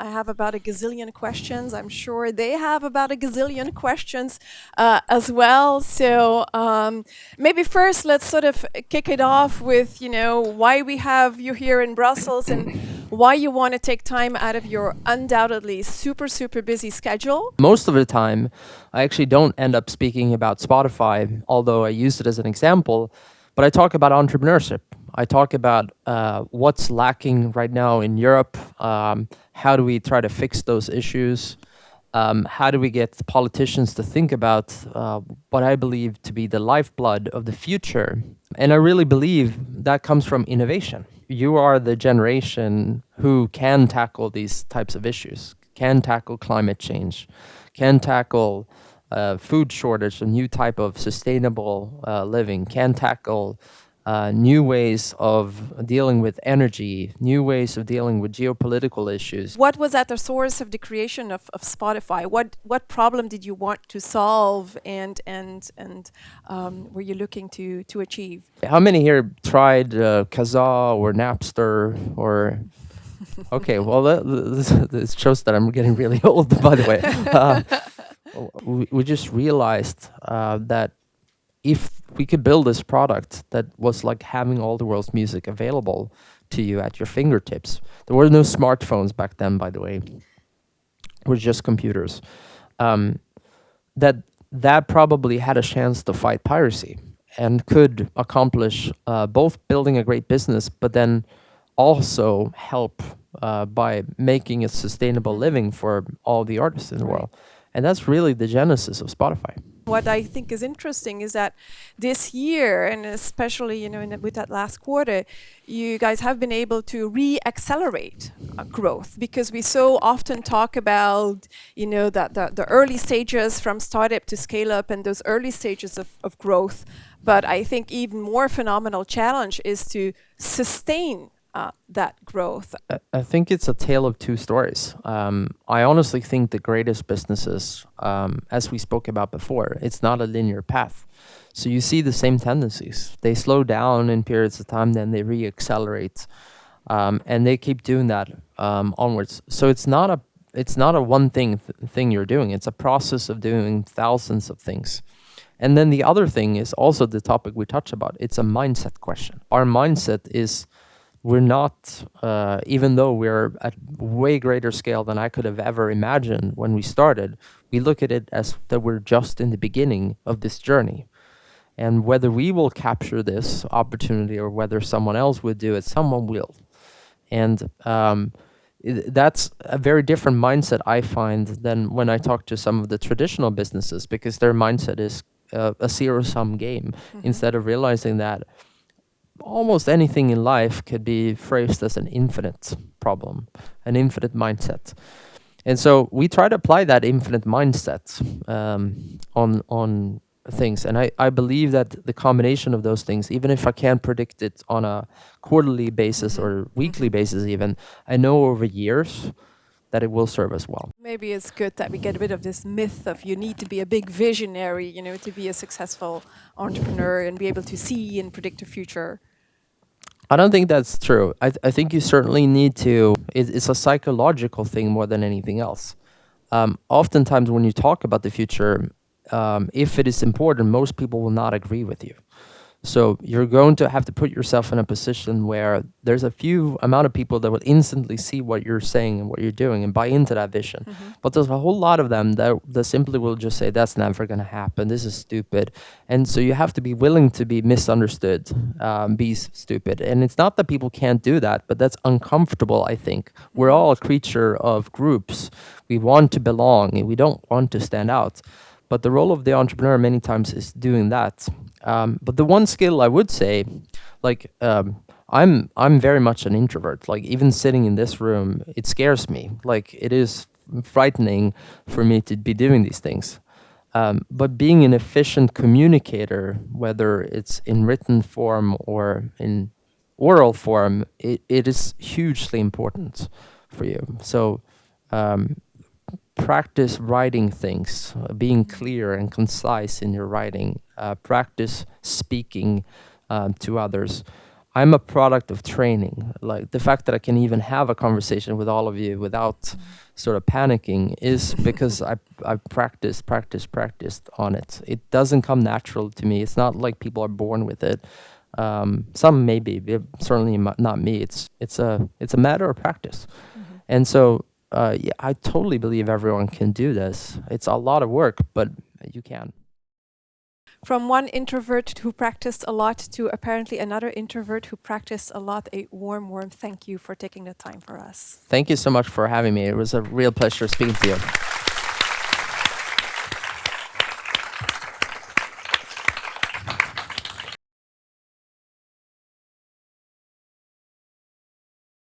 I have about a gazillion questions. I'm sure they have about a gazillion questions as well. So maybe first let's sort of kick it off with, why we have you here in Brussels and why you want to take time out of your undoubtedly super, super busy schedule. Most of the time, I actually don't end up speaking about Spotify, although I use it as an example, but I talk about entrepreneurship. I talk about what's lacking right now in Europe. How do we try to fix those issues? How do we get politicians to think about what I believe to be the lifeblood of the future? And I really believe that comes from innovation. You are the generation who can tackle these types of issues, can tackle climate change, can tackle food shortage, a new type of sustainable living, can tackle new ways of dealing with energy, new ways of dealing with geopolitical issues. What was at the source of the creation of Spotify? What problem did you want to solve, and were you looking to achieve? How many here tried Kazaa or Napster or? Okay, well, this shows that I'm getting really old, by the way. We just realized that if we could build this product that was like having all the world's music available to you at your fingertips. There were no smartphones back then, by the way. It was just computers. That probably had a chance to fight piracy and could accomplish both building a great business, but then also help by making a sustainable living for all the artists in the world. And that's really the genesis of Spotify. What I think is interesting is that this year, and especially with that last quarter, you guys have been able to re-accelerate growth, because we so often talk about the early stages from startup to scale up and those early stages of growth. But I think even more phenomenal challenge is to sustain that growth. I think it's a tale of two stories. I honestly think the greatest businesses, as we spoke about before, it's not a linear path. So you see the same tendencies. They slow down in periods of time, then they re-accelerate, and they keep doing that onwards. So it's not a one thing you're doing. It's a process of doing thousands of things. And then the other thing is also the topic we touched about. It's a mindset question. Our mindset is, we're not, even though we're at way greater scale than I could have ever imagined when we started, we look at it as that we're just in the beginning of this journey. And whether we will capture this opportunity or whether someone else would do it, someone will. And that's a very different mindset, I find, than when I talk to some of the traditional businesses, because their mindset is a zero-sum game, instead of realizing that almost anything in life could be phrased as an infinite problem, an infinite mindset. And so we try to apply that infinite mindset on things. And I believe that the combination of those things, even if I can't predict it on a quarterly basis or weekly basis even, I know over years that it will serve us well. Maybe it's good that we get rid of this myth of you need to be a big visionary, to be a successful entrepreneur and be able to see and predict the future. I don't think that's true. I think you certainly need to. It's a psychological thing more than anything else. Oftentimes when you talk about the future, if it is important, most people will not agree with you. So you're going to have to put yourself in a position where there's a few amount of people that will instantly see what you're saying and what you're doing and buy into that vision. But there's a whole lot of them that simply will just say, that's never going to happen. This is stupid. And so you have to be willing to be misunderstood, be stupid. And it's not that people can't do that, but that's uncomfortable, I think. We're all a creature of groups. We want to belong and we don't want to stand out. But the role of the entrepreneur many times is doing that. But the one skill I would say, I'm very much an introvert. Like even sitting in this room, it scares me. Like it is frightening for me to be doing these things. But being an efficient communicator, whether it's in written form or in oral form, it is hugely important for you. So practice writing things, being clear and concise in your writing, practice speaking to others. I'm a product of training. Like the fact that I can even have a conversation with all of you without sort of panicking is because I've practiced on it. It doesn't come natural to me. It's not like people are born with it. Some maybe, but certainly not me. It's a matter of practice. And so yeah, I totally believe everyone can do this. It's a lot of work, but you can. From one introvert who practiced a lot to apparently another introvert who practiced a lot, a warm thank you for taking the time for us. Thank you so much for having me. It was a real pleasure speaking to you.